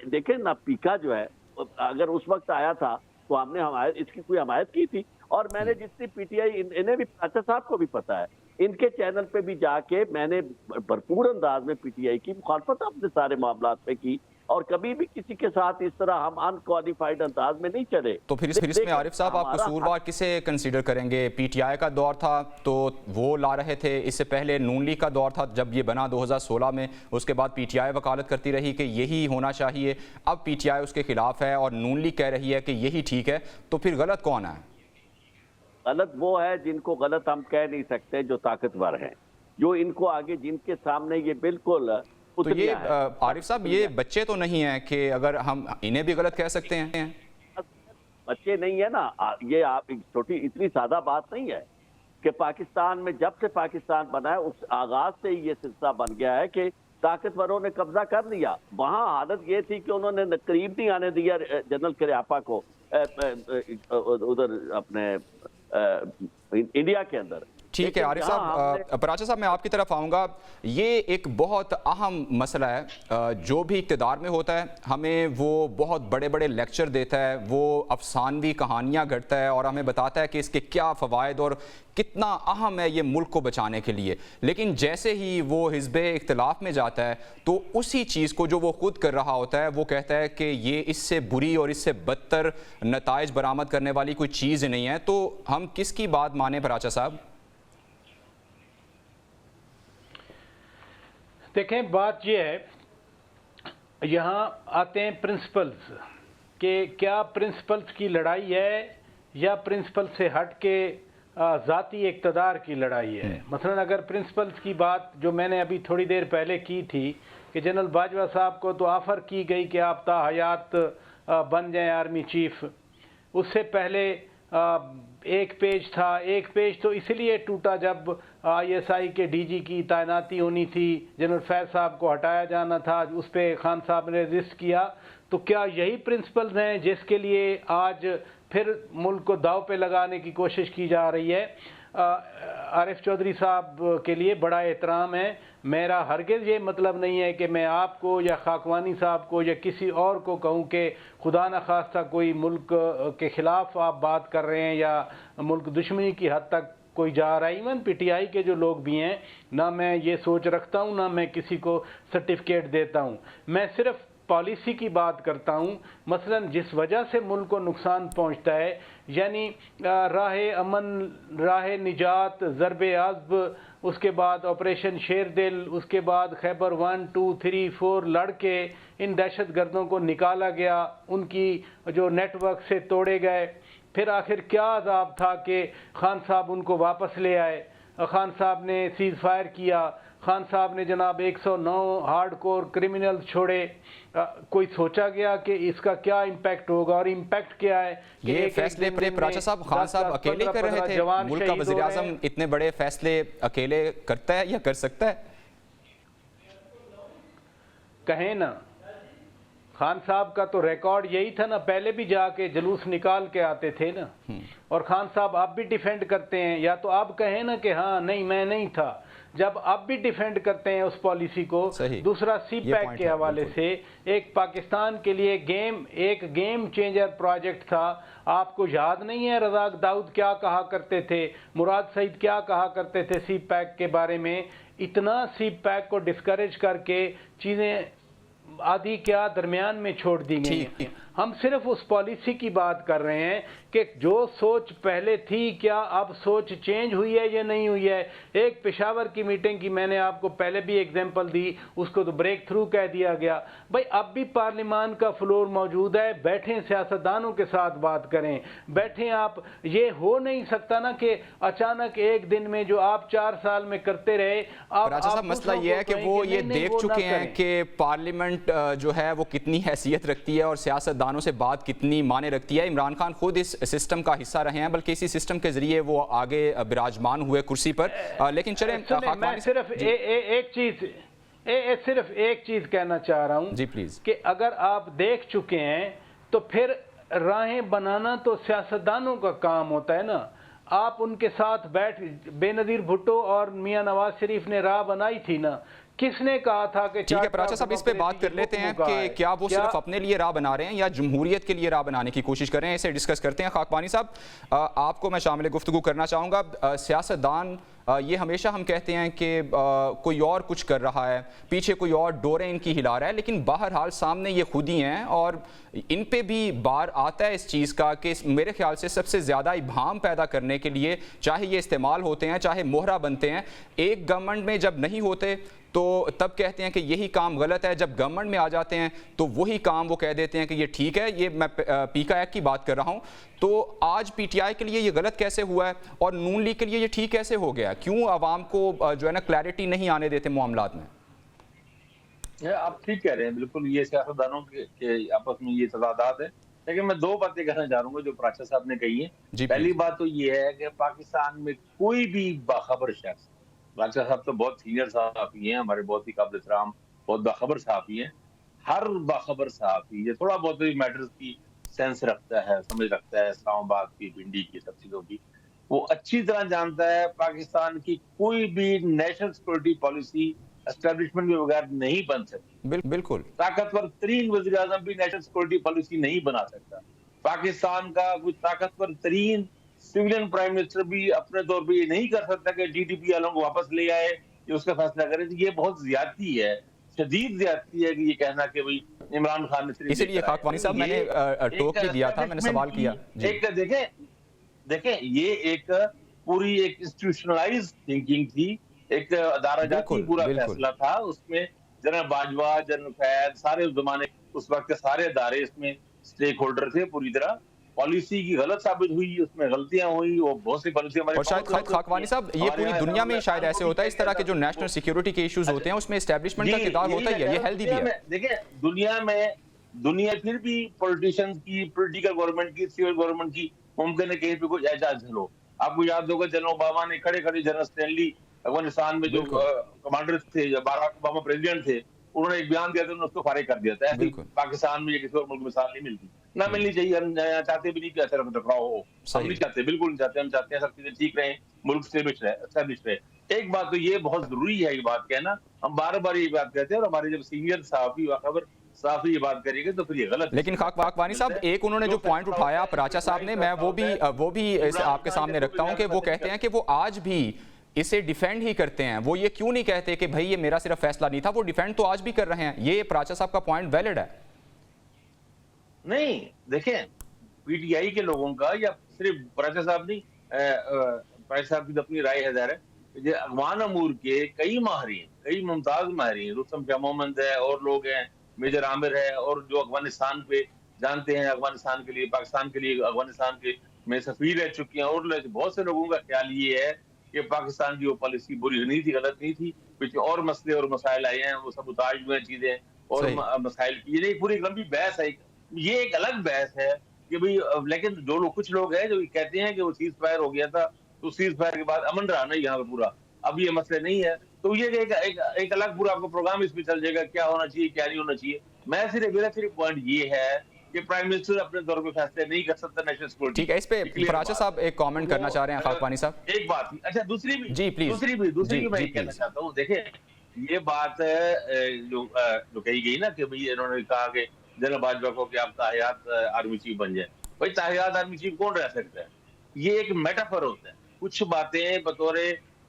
देखें ना, पीका जो है अगर उस वक्त आया था तो हमने इसकी कोई हमायत की थी, और मैंने जितनी पीटीआई इन्हें भी, अच्छा साहब को भी पता है, इनके चैनल पे भी जाके मैंने भरपूर अंदाज में पीटीआई की मुखालफत अपने सारे मामलात पे की, और कभी भी किसी के साथ इस तरह हम अनक्वालिफाइड अंदाज में नहीं चले।
तो फिर इसमें आरिफ साहब आप कसूरवार किसे कंसीडर करेंगे? पीटीआई का दौर था तो वो ला रहे थे, इससे पहले नून लीग का दौर था जब ये बना 2016 में, उसके बाद पीटीआई वकालत करती रही कि यही होना चाहिए, अब पीटीआई उसके खिलाफ है और नून लीग कह रही है कि यही ठीक है, तो फिर गलत कौन है?
गलत वो है जिनको गलत हम कह नहीं सकते, जो ताकतवर हैं, जो इनको आगे, जिनके सामने ये बिल्कुल।
तो ये आरिफ साहब, ये बच्चे तो नहीं है कि अगर हम इन्हें भी गलत कह सकते हैं?
बच्चे नहीं है ना, ये आप छोटी इतनी सादा बात नहीं है कि पाकिस्तान में जब से पाकिस्तान बना है उस आगाज से ही ये सिलसिला बन गया है कि ताकतवरों ने कब्जा कर लिया। वहां हालत ये थी कि उन्होंने करीब नहीं आने दिया जनरल करियापा को उधर अपने इंडिया के अंदर।
ठीक है आरिफ साहब, पराचा साहब मैं आपकी तरफ आऊँगा। ये एक बहुत अहम मसला है, जो भी इक़्तिदार में होता है हमें वो बहुत बड़े बड़े लेक्चर देता है, वो अफसानवी कहानियाँ गढ़ता है और हमें बताता है कि इसके क्या फ़वाइद और कितना अहम है ये मुल्क को बचाने के लिए। लेकिन जैसे ही वो हिज़्ब इख्तिलाफ में जाता है तो उसी चीज़ को जो वो खुद कर रहा होता है वो कहता है कि ये इससे बुरी और इससे बदतर नताइज बरामद करने वाली कोई चीज़ नहीं है। तो हम किसकी बात माने पराचा साहब?
देखें, बात यह है, यहाँ आते हैं प्रिंसिपल्स कि क्या प्रिंसिपल्स की लड़ाई है या प्रिंसिपल से हट के ज़ाती इक़्तिदार की लड़ाई है। मसलन अगर प्रिंसिपल्स की बात जो मैंने अभी थोड़ी देर पहले की थी कि जनरल बाजवा साहब को तो ऑफ़र की गई कि आप ताहयात बन जाएं आर्मी चीफ, उससे पहले एक पेज था। एक पेज तो इसलिए टूटा जब ISI के DG की तैनाती होनी थी, जनरल फैज़ साहब को हटाया जाना था, उस पर खान साहब ने रजिस्ट किया। तो क्या यही प्रिंसिपल्स हैं जिसके लिए आज फिर मुल्क को दाव पे लगाने की कोशिश की जा रही है? आरिफ चौधरी साहब के लिए बड़ा एहतराम है, मेरा हरगिज़ ये मतलब नहीं है कि मैं आपको या खाकवानी साहब को या किसी और को कहूँ कि खुदा न खास्ता कोई मुल्क के ख़िलाफ़ आप बात कर रहे हैं या मुल्क दुश्मनी की हद तक कोई जा रहा है। इवन PTI के जो लोग भी हैं, ना मैं ये सोच रखता हूँ ना मैं किसी को सर्टिफिकेट देता हूँ, मैं सिर्फ पॉलिसी की बात करता हूँ। मसलन जिस वजह से मुल्क को नुकसान पहुँचता है, यानी राह अमन, राह निजात, ज़रबे अज़्ब, उसके बाद ऑपरेशन शेर दिल, उसके बाद खैबर 1, 2, 3, 4 लड़के इन दहशत गर्दों को निकाला गया, उनकी जो नेटवर्क से तोड़े गए। फिर आखिर क्या अज़ाब था कि खान साहब उनको वापस ले आए, खान साहब ने सीज़ फायर किया, खान साहब ने जनाब 109 हार्डकोर क्रिमिनल्स छोड़े। कोई सोचा गया कि इसका क्या इम्पैक्ट होगा? और इम्पैक्ट क्या है?
ये फैसले पराचा साहब खान साहब अकेले कर रहे थे? मुल्क का वज़ीर आज़म इतने बड़े फैसले अकेले करता है या कर सकता है?
कहें ना, खान साहब का तो रिकॉर्ड यही था ना, पहले भी जाके जुलूस निकाल के आते थे ना, और खान साहब अब भी डिफेंड करते हैं। या तो आप कहें ना कि हाँ नहीं मैं नहीं था, जब आप भी डिफेंड करते हैं उस पॉलिसी को। दूसरा CPAC के हवाले से एक पाकिस्तान के लिए एक गेम चेंजर प्रोजेक्ट था। आपको याद नहीं है रज़ाक दाऊद क्या कहा करते थे, मुराद सईद क्या कहा करते थे CPAC के बारे में? इतना CPAC को डिस्करेज करके चीज़ें आधी क्या दरमियान में छोड़ दी गई। हम सिर्फ उस पॉलिसी की बात कर रहे हैं कि जो सोच पहले थी क्या अब सोच चेंज हुई है या नहीं हुई है। एक पेशावर की मीटिंग की मैंने आपको पहले भी एग्जांपल दी, उसको तो ब्रेक थ्रू कह दिया गया। भाई अब भी पार्लियामान का फ्लोर मौजूद है, बैठें सियासतदानों के साथ बात करें, बैठें। आप ये हो नहीं सकता ना कि अचानक एक दिन में जो आप 4 साल में करते रहे, आप
मसला ये है कि वो ये देख चुके हैं कि पार्लियामेंट जो है वो कितनी हैसियत रखती है और सियासतदानों से बात कितनी माने रखती है। इमरान खान खुद इस सिस्टम का हिस्सा रहे हैं, बल्कि इसी सिस्टम के जरिए वो आगे विराजमान हुए कुर्सी पर। लेकिन चलें,
मैं सिर्फ एक चीज कहना चाह रहा हूं
जी प्लीज,
कि अगर आप देख चुके हैं तो फिर राहें बनाना तो सियासतदानों का काम होता है ना। आप उनके साथ बैठ, बेनज़ीर भुट्टो और मियां नवाज शरीफ ने राह बनाई थी ना, किसने कहा था कि
ठीक है प्राचा साहब, इस पे बात कर लेते हैं कि क्या वो सिर्फ अपने लिए राह बना रहे हैं या जमहूरियत के लिए राह बनाने की कोशिश कर रहे हैं, इसे डिस्कस करते हैं। खाकवानी साहब, आपको मैं शामिल गुफ्तगू करना चाहूँगा। सियासतदान ये हमेशा हम कहते हैं कि कोई और कुछ कर रहा है, पीछे कोई और डोरें इनकी हिला रहा है, लेकिन बहरहाल सामने ये खुद ही हैं और इन पे भी बार आता है इस चीज़ का कि मेरे ख्याल से सबसे ज़्यादा इबाहम पैदा करने के लिए चाहे ये इस्तेमाल होते हैं, चाहे मोहरा बनते हैं। एक गवर्नमेंट में जब नहीं होते तो तब कहते हैं कि यही काम गलत है, जब गवर्नमेंट में आ जाते हैं तो वही काम वो कह देते हैं कि ये ठीक है। ये मैं पीका एक्ट की बात कर रहा हूँ। तो आज पीटीआई के लिए ये गलत कैसे हुआ है और नून लीग के लिए ये ठीक कैसे हो गया? क्यों आवाम को जो है ना क्लैरिटी नहीं आने देते मामलात में?
आप ठीक कह रहे हैं, बिल्कुल ये सियासतदानों के आपस में ये तजादात है। लेकिन मैं दो बातें कहना चाहूंगा जो प्राचा साहब ने कही है। पहली बात तो ये है कि पाकिस्तान में कोई भी बाखबर शख्स, प्राचा साहब तो बहुत सीनियर सहाफ़ी हैं, हमारे बहुत ही काबिल एहतराम, बहुत बाखबर सहाफ़ी हैं। हर बाखबर सहाफ़ी ये थोड़ा बहुत भी मैटर्स की सेंस रखता है, समझ रखता है, इस्लामाबाद की, भिंडी की, सब चीजों की, वो अच्छी तरह जानता है पाकिस्तान की कोई भी नेशनल सिक्योरिटी पॉलिसी एस्टेब्लिशमेंट के बगैर नहीं बन सकती।
बिल्कुल।
ताकतवर तरीन वज़ीर आज़म भी नेशनल सिक्योरिटी पॉलिसी नहीं बना सकता। पाकिस्तान का कोई ताकतवर तरीन सिविलियन प्राइम मिनिस्टर भी अपने तौर पर ये नहीं कर सकता कि डीटीपी वालों को वापस ले आए, ये उसका फैसला करे। ये बहुत ज्यादती है, शदीद ज्यादती है कि ये कहना कि भाई इमरान खान ने,
इसीलिए खाकवानी साहब मैंने टोक भी दिया था, मैंने सवाल किया।
एक देखें ये एक पूरी एक इंस्टीट्यूशनलाइज थिंकिंग थी, एक अदारा जाती पूरा फैसला था। उसमें जनरल बाजवा, जनरल फैद, सारे उस जमाने उस वक्त के सारे अदारे इसमें स्टेक होल्डर थे। पूरी तरह पॉलिसी की गलत साबित हुई, उसमें गलतियां हुई, वो बहुत सी पॉलिसी हमारे।
और शायद खाकवानी साहब ये पूरी दुनिया में शायद ऐसे होता है, इस तरह के जो नेशनल सिक्योरिटी के इश्यूज होते हैं उसमें एस्टेब्लिशमेंट का किरदार होता ही है, ये हेल्दी भी है।
देखिए दुनिया फिर भी पॉलिटिशियंस की, पोलिटिकल गवर्नमेंट की, सिविल गवर्नमेंट की मुमकिन है कहीं पे कुछ एजाज हो। आपको याद होगा जनरल ओबामा ने खड़े खड़े जनरल स्टैनली अफगानिस्तान में जो कमांडर थे, जब बाराक ओबामा प्रेसिडेंट थे, उन्होंने एक बयान दिया था, उन्होंने उसको फारिग कर दिया था। ऐसे पाकिस्तान में या किसी और मुल्क में मिसाल नहीं मिलती, ना मिलनी चाहिए। हम चाहते भी नहीं कि ऐसा टकराव हो, हम नहीं चाहते, बिल्कुल नहीं चाहते। हम चाहते हैं सब चीजें ठीक रहे, मुल्क एस्टेब्लिश रहे। एक बात तो ये बहुत जरूरी है, ये बात कहना, हम बार बार ये बात कहते हैं और हमारे जब सीनियर सहाफी खबर साफ ये बात करेंगे तो फिर ये गलत।
लेकिन खाकवानी साहब एक उन्होंने जो पॉइंट उठाया प्राचा साहब ने, मैं वो भी आपके सामने रखता हूं कि वो कहते हैं कि वो आज भी इसे डिफेंड ही करते हैं। वो ये क्यों नहीं कहते कि भाई ये मेरा सिर्फ फैसला नहीं था, वो डिफेंड तो आज भी कर रहे हैं। ये प्राचा साहब का पॉइंट वैलिड है।
नहीं देखें, पीटीआई के लोगों का या सिर्फ प्राचा साहब नहीं, प्राचा साहब की तो अपनी राय है ज़ाहिर है। अफगान अमूर के कई माहिरीन, कई मुमताज माहिरीन, रुस्तम शाह मोहम्मद है और लोग हैं, मेजर आमिर है, और जो अफगानिस्तान पे जानते हैं, अफगानिस्तान के लिए, पाकिस्तान के लिए अफगानिस्तान के में सफीर रह चुकी हैं, और बहुत से लोगों का ख्याल ये है कि पाकिस्तान की वो पॉलिसी बुरी नहीं थी, गलत नहीं थी। कुछ और मसले और मसाइल आए हैं, वो सब उतार हुए चीजें और मसाइल की, ये पूरी लंबी बहस है। ये एक अलग बहस है कि भाई, लेकिन जो लोग, कुछ लोग हैं जो कहते हैं कि वो सीज फायर हो गया था, तो सीज फायर के बाद अमन रहा नहीं यहाँ पर पूरा, अब ये मसले नहीं है। तो ये एक अलग पूरा आपको प्रोग्राम इसमें चल जाएगा, क्या होना चाहिए क्या नहीं होना चाहिए। मेरा सिर्फ पॉइंट ये है कि प्राइम मिनिस्टर अपने तौर पे फैसले नहीं कर सकता नेशनल सिक्योरिटी।
ठीक है, इस पे प्राचा साहब एक कमेंट करना चाह रहे हैं खाकवानी साहब।
एक बात ही, अच्छा दूसरी भी
जी प्लीज,
दूसरी भी मैं कहना चाहता हूँ। देखिए ये बात जो कही गई ना कि भाई इन्होंने कहा कि जनरल बाजवा को कि आप ताहियात आर्मी चीफ बन जाए। भाई ताहियात आर्मी चीफ कौन रह सकता है? ये एक मेटाफर होता है। कुछ बातें बतौर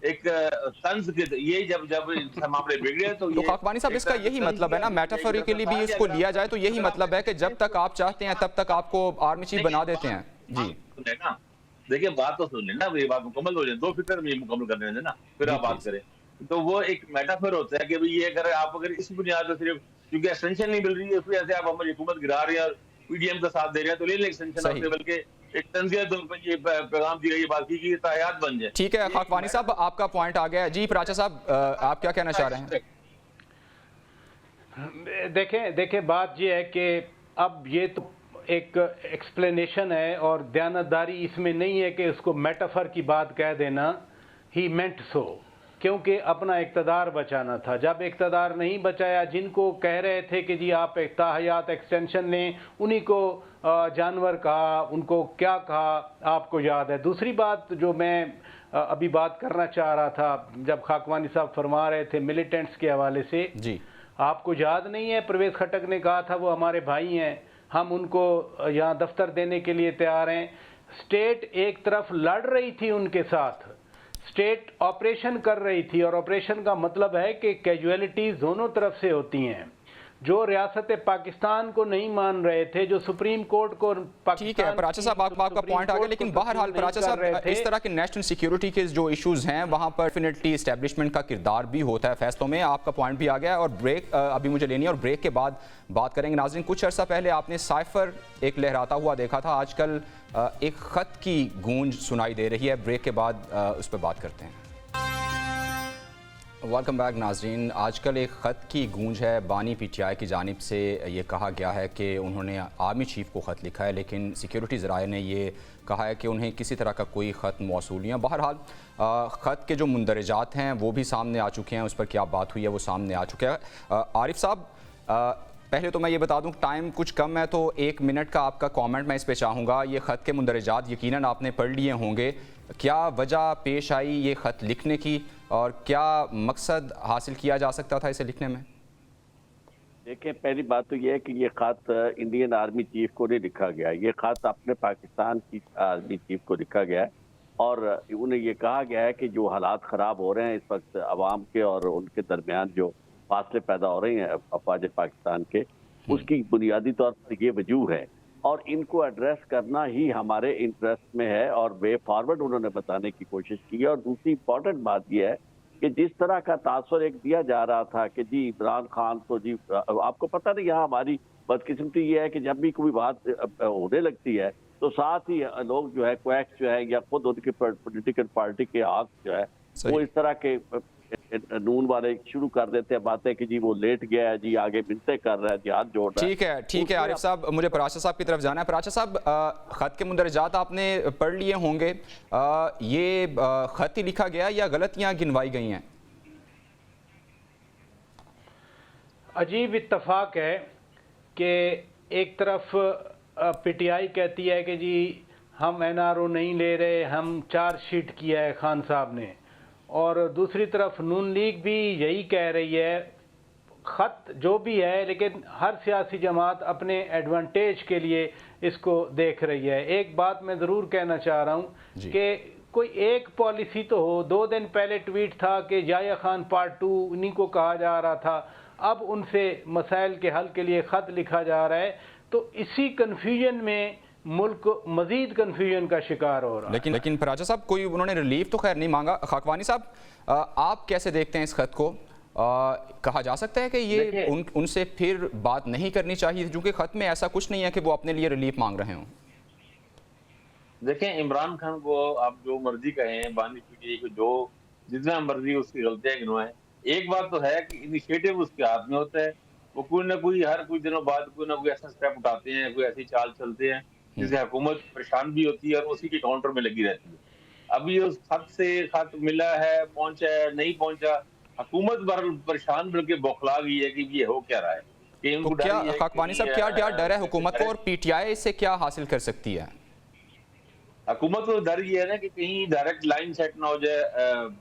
एक तंज के, ये जब मामले बिगड़े तो
खाकवानी साहब इसका यही मतलब है ना, मेटाफोरिकली भी इसको लिया जाए तो यही मतलब है कि जब तक आप चाहते हैं तब तक आपको आर्मी चीफ बना देते हैं। जी
ना, देखिए बात तो सुन लेना, ये बात मुकम्मल हो जाए, दो फिक्र में मुकम्मल करने देना, फिर आप बात करें। तो वो एक मेटाफर होता है कि भाई ये अगर इस बुनियाद पर सिर्फ क्योंकि एक्सटेंशन नहीं मिल रही है, उसकी वजह से आप हमारी हुकूमत गिरा रहे हैं, पीडीएम का साथ दे रहे हैं, तो ले लें एक्सटेंशन, बल्कि एक तंज़ियत ये पैगाम दी गई बात की तायात बन जाए।
ठीक है खाकवानी साहब, आपका पॉइंट आ गया। जी प्राचा साहब, आप क्या कहना चाह रहे हैं?
देखें बात ये है कि अब ये तो एक एक्सप्लेनेशन है और दयानतदारी इसमें नहीं है कि उसको मेटाफर की बात कह देना, ही मेंट सो, क्योंकि अपना इक़्तिदार बचाना था। जब इक़्तिदार नहीं बचाया, जिनको कह रहे थे कि जी आप ताहयात एक्सटेंशन लें, उन्हीं को जानवर कहा, उनको क्या कहा आपको याद है। दूसरी बात जो मैं अभी बात करना चाह रहा था, जब खाकवानी साहब फरमा रहे थे मिलिटेंट्स के हवाले से,
जी
आपको याद नहीं है परवेज़ खटक ने कहा था वो हमारे भाई हैं, हम उनको यहाँ दफ्तर देने के लिए तैयार हैं। स्टेट एक तरफ लड़ रही थी उनके साथ, स्टेट ऑपरेशन कर रही थी, और ऑपरेशन का मतलब है कि कैजुअलिटीज दोनों तरफ से होती हैं। जो रियासत पाकिस्तान को नहीं मान रहे थे, जो सुप्रीम कोर्ट को
ठीक है पराचा साहब, आपका पॉइंट आ गया, लेकिन बहरहाल पराचा साहब इस तरह के नेशनल सिक्योरिटी के जो इश्यूज हैं वहां पर डेफिनेटली एस्टेब्लिशमेंट का किरदार भी होता है फैसलों में। आपका पॉइंट भी आ गया और ब्रेक अभी मुझे लेनी है और ब्रेक के बाद बात करेंगे। नाज़रीन, कुछ अर्सा पहले आपने साइफर एक लहराता हुआ देखा था, आजकल एक खत की गूंज सुनाई दे रही है। ब्रेक के बाद उस पर बात करते हैं। वेलकम बैक नाजरीन। आजकल एक ख़त की गूंज है, बानी पीटीआई की जानिब से ये कहा गया है कि उन्होंने आर्मी चीफ को ख़त लिखा है, लेकिन सिक्योरिटी ज़राए ने ये कहा है कि उन्हें किसी तरह का कोई ख़त मौसूल नहीं है। बहरहाल ख़त के जो मुंदरजात हैं वो भी सामने आ चुके हैं, उस पर क्या बात हुई है वो सामने आ चुका है। आरिफ साहब, पहले तो मैं ये बता दूं टाइम कुछ कम है, तो 1 मिनट का आपका कमेंट मैं इस पे चाहूँगा। ये ख़त के मुंदरजात यकीनन आपने पढ़ लिए होंगे, क्या वजह पेश आई ये ख़त लिखने की और क्या मकसद हासिल किया जा सकता था इसे लिखने में?
देखिए, पहली बात तो यह है कि ये ख़त इंडियन आर्मी चीफ को नहीं लिखा गया, ये ख़त अपने पाकिस्तान की आर्मी चीफ को लिखा गया है और उन्हें ये कहा गया है कि जो हालात ख़राब हो रहे हैं इस वक्त आवाम के और उनके दरमियान जो फासले पैदा हो रहे हैं अफवाज पाकिस्तान के, उसकी बुनियादी तौर पर ये वजूह है और इनको एड्रेस करना ही हमारे इंटरेस्ट में है और वे फॉरवर्ड उन्होंने बताने की कोशिश की है। और दूसरी इम्पॉर्टेंट बात यह है कि जिस तरह का तासुर एक दिया जा रहा था कि जी इमरान खान तो जी आपको पता नहीं, यहाँ हमारी बदकिस्मती ये है कि जब भी कोई बात होने लगती है तो साथ ही लोग जो है क्वैक्स जो है या खुद उनकी पॉलिटिकल पार्टी के आग जो है वो इस तरह के नून वाले शुरू कर देते हैं बातें कि जी वो लेट गया है, जी आगे मिलते कर रहा है, जी हाथ जोड़ रहा है।
ठीक है आरिफ साहब, मुझे पराचा साहब की तरफ जाना है। पराचा साहब, ख़त के मुंदरजात आपने पढ़ लिए होंगे, ये ख़त ही लिखा गया या गलतियां गिनवाई गई हैं?
अजीब इत्तफाक है कि एक तरफ पीटीआई कहती है कि जी हम एनआरओ नहीं ले रहे, हम चार्जशीट किया है खान साहब ने, और दूसरी तरफ नून लीग भी यही कह रही है। ख़त जो भी है, लेकिन हर सियासी जमात अपने एडवांटेज के लिए इसको देख रही है। एक बात मैं ज़रूर कहना चाह रहा हूँ कि कोई एक पॉलिसी तो हो। 2 दिन पहले ट्वीट था कि याह्या खान पार्ट 2 उन्हीं को कहा जा रहा था, अब उनसे मसाइल के हल के लिए ख़त लिखा जा रहा है। तो इसी कन्फ्यूजन में मुल्क मजीद कन्फ्यूजन का शिकार हो रहा है।
लेकिन पराचा साहब, कोई उन्होंने रिलीफ तो खैर नहीं मांगा। खाकवानी साहब, आप कैसे देखते हैं इस खत को? कहा जा सकता है कि ये उनसे फिर बात नहीं करनी चाहिए, क्योंकि खत में ऐसा कुछ नहीं है कि वो अपने लिए रिलीफ मांग रहे हों।
देखें, इमरान खान को आप जो मर्जी कहें, बानी पीटीआई को जो जितना मर्जी उसकी गलतियां गिनवाएं, एक बात तो है कि इनिशिएटिव उसके हाथ में होता है। वो कोई ना कोई हर कुछ दिनों बाद कोई ना कोई ऐसा स्टेप उठाते हैं, कोई ऐसी चाल चलते हैं जिससे हुकूमत परेशान भी होती है और उसी के काउंटर में लगी रहती है। अभी उस खत से खत मिला है, पहुंचा है, नहीं पहुंचा, हुकूमत परेशान बल्कि बौखला गई है कि ये हो क्या रहा है।
तो क्या खाकवानी साहब, क्या डर है हुकूमत को और पीटीआई इससे क्या हासिल कर सकती है?
हुकूमत को डर ये है ना कि कहीं डायरेक्ट लाइन सेट ना हो जाए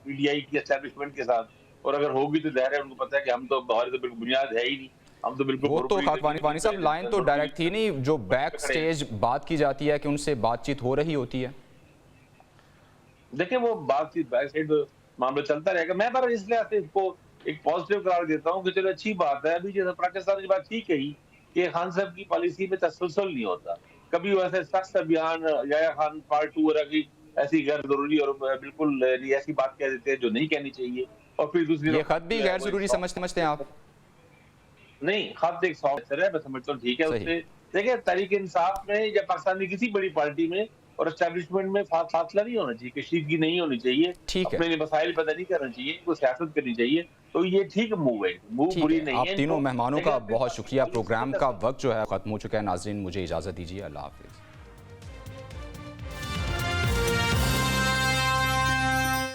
पीटीआई की एस्टेब्लिशमेंट के साथ, और अगर होगी तो ज़ाहिर है उनको पता है कि हम तो हमारी तो बिल्कुल बुनियाद है ही नहीं, हम तो बिल्कुल।
वो तो खाकवानी साहब लाइन तो डायरेक्ट थी नहीं, जो बैक स्टेज बात की जाती है कि उनसे बातचीत हो रही होती है।
देखिए, वो बातचीत बैक स्टेज मामला चलता रहेगा। मैं पर इस लिहाज से इसको एक पॉजिटिव करार देता हूँ कि चलो अच्छी बात है। अभी जैसे पराचा साहब ने बात ठीक कही कि खान साहब की पॉलिसी में तसलसल नहीं होता, कभी वैसे सख्त अभियान याह्या खान पार्ट 2 वगैरह की ऐसी गैर जरूरी और बिल्कुल ऐसी बात कह देते हैं जो नहीं कहनी चाहिए, और फिर दूसरी
ये खत भी गैर जरूरी समझते हैं आप?
नहीं, खत एक सॉफ्ट है, मैं समझता हूँ ठीक है। उससे देखिए, तहरीक इंसाफ में या पाकिस्तान की किसी बड़ी पार्टी में और एस्टेब्लिशमेंट में फासला नहीं होना चाहिए, कशीदगी नहीं होनी चाहिए, अपने लिए मसाइल पैदा नहीं करना चाहिए, कोई सियासत करनी चाहिए। तो ये ठीक मूव है, मूव बुरी नहीं है।
आप तीनों मेहमानों का बहुत शुक्रिया। प्रोग्राम का वक्त जो है खत्म हो चुका है। नाजरीन, मुझे इजाजत दीजिए। अल्लाह हाफिज।